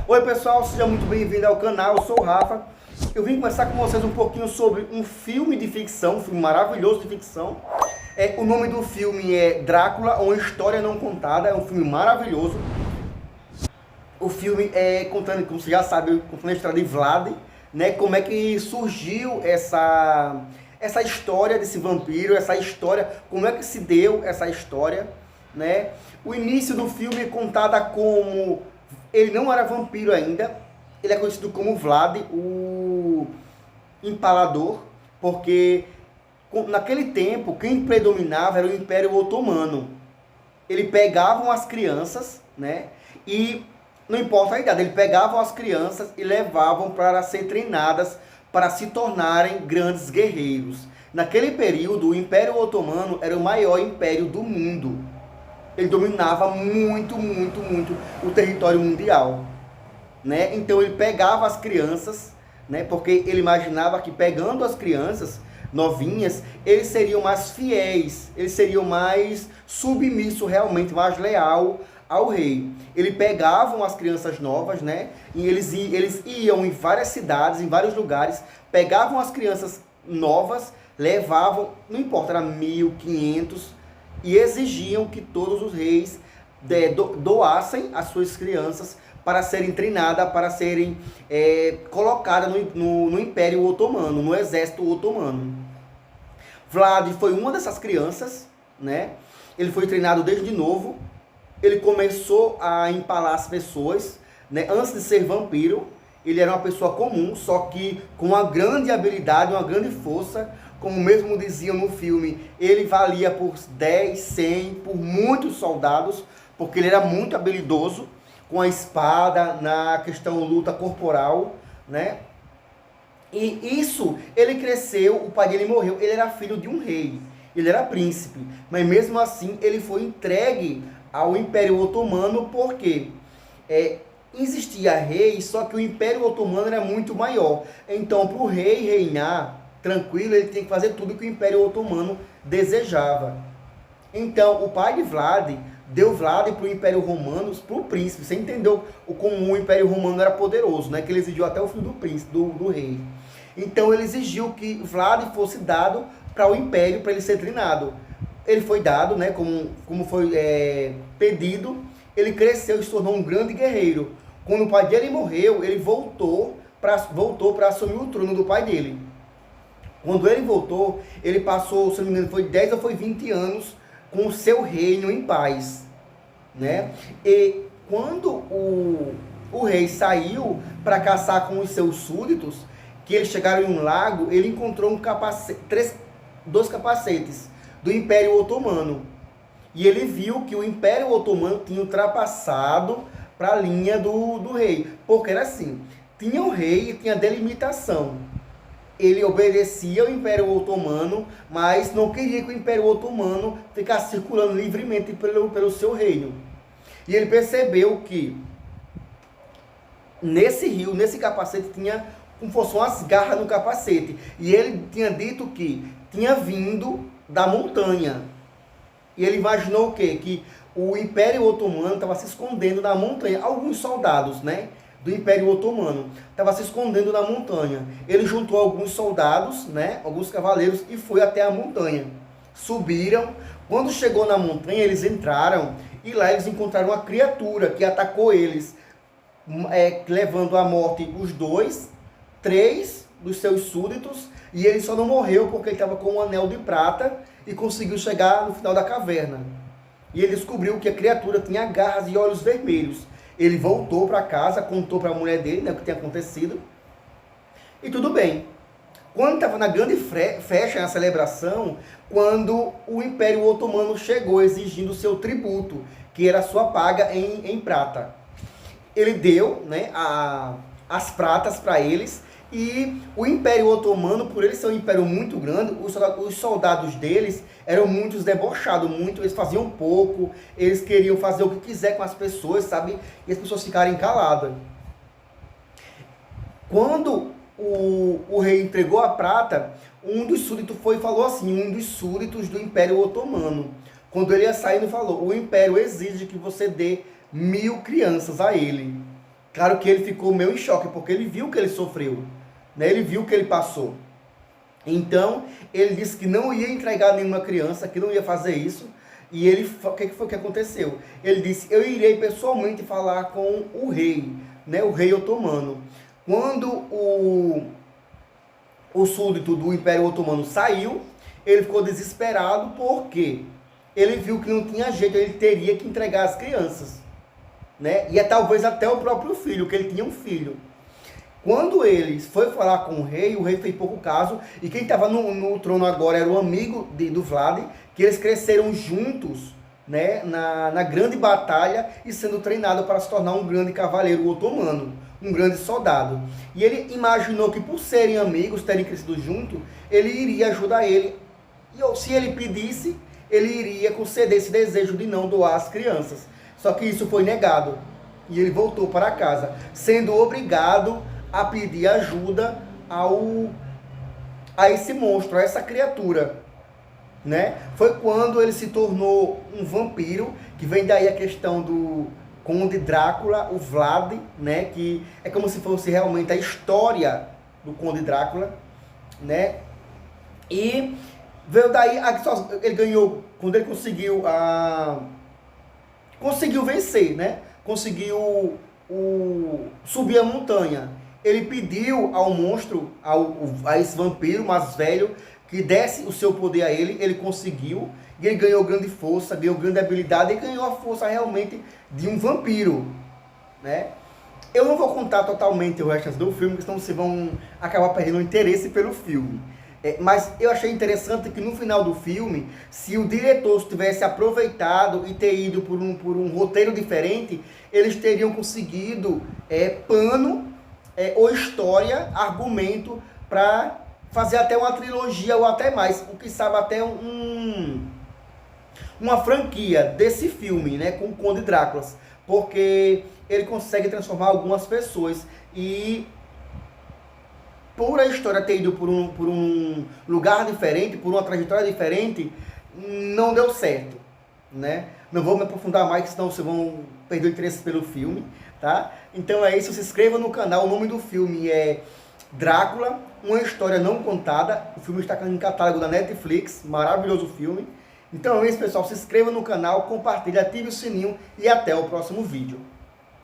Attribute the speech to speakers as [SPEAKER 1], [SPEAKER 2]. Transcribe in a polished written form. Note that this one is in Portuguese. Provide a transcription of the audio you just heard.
[SPEAKER 1] Oi pessoal, seja muito bem-vindo ao canal, eu sou o Rafa. Eu vim conversar com vocês um pouquinho sobre um filme de ficção, um filme maravilhoso de ficção. O nome do filme é Drácula, uma história não contada, é um filme maravilhoso. O filme é contando, como você já sabe, contando a história de Vlad, né? Como é que surgiu essa história desse vampiro, essa história, como é que se deu essa história, né? O início do filme é contada como ele não era vampiro ainda, ele é conhecido como Vlad, o Empalador, porque naquele tempo quem predominava era o Império Otomano. Ele pegavam as crianças, né? E não importa a idade, eles pegavam as crianças e levavam para ser treinadas para se tornarem grandes guerreiros. Naquele período, o Império Otomano era o maior império do mundo. Ele dominava muito o território mundial, né? Então ele pegava as crianças, né? Porque ele imaginava que pegando as crianças novinhas, eles seriam mais fiéis, eles seriam mais submissos realmente, mais leal ao rei. Ele pegavam as crianças novas, né? E eles iam em várias cidades, em vários lugares, pegavam as crianças novas, levavam, não importa, era 1.500, e exigiam que todos os reis doassem as suas crianças para serem treinadas, para serem colocadas no Império Otomano, no exército otomano. Vlad foi uma dessas crianças, né? Ele foi treinado desde novo. Ele começou a empalar as pessoas, né? Antes de ser vampiro, ele era uma pessoa comum, só que com uma grande habilidade, uma grande força. Como mesmo diziam no filme, ele valia por 10, 100, por muitos soldados, porque ele era muito habilidoso com a espada, na questão luta corporal, né? E isso, ele cresceu, o pai dele morreu, ele era filho de um rei, ele era príncipe, mas mesmo assim ele foi entregue ao Império Otomano porque existia rei, só que o Império Otomano era muito maior. Então, para o rei reinar tranquilo, ele tinha que fazer tudo que o Império Otomano desejava. Então, o pai de Vlad deu Vlad para o Império Romano, para o príncipe. Você entendeu como o Império Romano era poderoso, né? Que ele exigiu até o filho do príncipe, do rei. Então, ele exigiu que Vlad fosse dado para o Império, para ele ser treinado. Ele foi dado, né? Como foi pedido. Ele cresceu e se tornou um grande guerreiro. Quando o pai dele morreu, ele voltou para assumir o trono do pai dele. Quando ele voltou, ele passou, se não me engano, foi 10 ou foi 20 anos com o seu reino em paz, né? E quando o rei saiu para caçar com os seus súditos, que eles chegaram em um lago, ele encontrou dois capacetes do Império Otomano. E ele viu que o Império Otomano tinha ultrapassado para a linha do rei. Porque era assim, tinha o rei e tinha delimitação. Ele obedecia ao Império Otomano, mas não queria que o Império Otomano ficasse circulando livremente pelo seu reino. E ele percebeu que nesse rio, nesse capacete, tinha como fosse umas garras no capacete. E ele tinha dito que tinha vindo da montanha. E ele imaginou o quê? Que o Império Otomano estava se escondendo na montanha. Alguns soldados, né? Do Império Otomano, estava se escondendo na montanha. Ele juntou alguns soldados, né, alguns cavaleiros, e foi até a montanha. Subiram. Quando chegou na montanha, eles entraram e lá eles encontraram uma criatura que atacou eles, levando à morte três dos seus súditos, e ele só não morreu porque ele estava com um anel de prata e conseguiu chegar no final da caverna. E ele descobriu que a criatura tinha garras e olhos vermelhos. Ele voltou para casa, contou para a mulher dele, né, o que tinha acontecido. E tudo bem. Quando estava na grande festa, na celebração, quando o Império Otomano chegou exigindo o seu tributo, que era a sua paga em prata. Ele deu, né, as pratas para eles, e o Império Otomano, por ele ser um império muito grande, os soldados deles eram muitos debochados, eles faziam pouco, eles queriam fazer o que quiser com as pessoas, sabe? E as pessoas ficarem caladas. Quando o rei entregou a prata, um dos súditos falou assim, um dos súditos do Império Otomano. Quando ele ia sair, ele falou, o Império exige que você dê 1.000 crianças a ele. Claro que ele ficou meio em choque, porque ele viu o que ele sofreu, né? Ele viu o que ele passou. Então, ele disse que não ia entregar nenhuma criança, que não ia fazer isso. E ele, o que foi que aconteceu? Ele disse, eu irei pessoalmente falar com o rei, né? O rei otomano. Quando o súdito do Império Otomano saiu, ele ficou desesperado, porque ele viu que não tinha jeito, ele teria que entregar as crianças, né? E talvez até o próprio filho, que ele tinha um filho. Quando ele foi falar com o rei fez pouco caso, e quem estava no trono agora era o amigo do Vlad, que eles cresceram juntos, né, na grande batalha e sendo treinado para se tornar um grande cavaleiro otomano, um grande soldado. E ele imaginou que por serem amigos, terem crescido junto, ele iria ajudar ele, e se ele pedisse, ele iria conceder esse desejo de não doar as crianças. Só que isso foi negado, e ele voltou para casa, sendo obrigado a pedir ajuda a esse monstro, a essa criatura, né? Foi quando ele se tornou um vampiro, que vem daí a questão do Conde Drácula, o Vlad, né? Que é como se fosse realmente a história do Conde Drácula, né? E veio daí, ele ganhou, quando ele conseguiu vencer, né? Conseguiu subir a montanha. Ele pediu ao monstro, a esse vampiro mais velho, que desse o seu poder a ele. Ele conseguiu, e ele ganhou grande força, ganhou grande habilidade, e ganhou a força realmente de um vampiro, né? Eu não vou contar totalmente o resto do filme, porque senão vocês vão acabar perdendo o interesse pelo filme. Mas eu achei interessante que no final do filme, se o diretor tivesse aproveitado e ter ido por um roteiro diferente, eles teriam conseguido pano ou história, argumento, para fazer até uma trilogia ou até mais, o que sabe até uma franquia desse filme, né, com o Conde Drácula, porque ele consegue transformar algumas pessoas, e por a história ter ido por um lugar diferente, por uma trajetória diferente, não deu certo, né? Não vou me aprofundar mais, senão vocês vão perder o interesse pelo filme, tá? Então é isso, se inscreva no canal. O nome do filme é Drácula, uma história não contada. O filme está em catálogo da Netflix, maravilhoso filme. Então é isso, pessoal, se inscreva no canal, compartilhe, ative o sininho e até o próximo vídeo.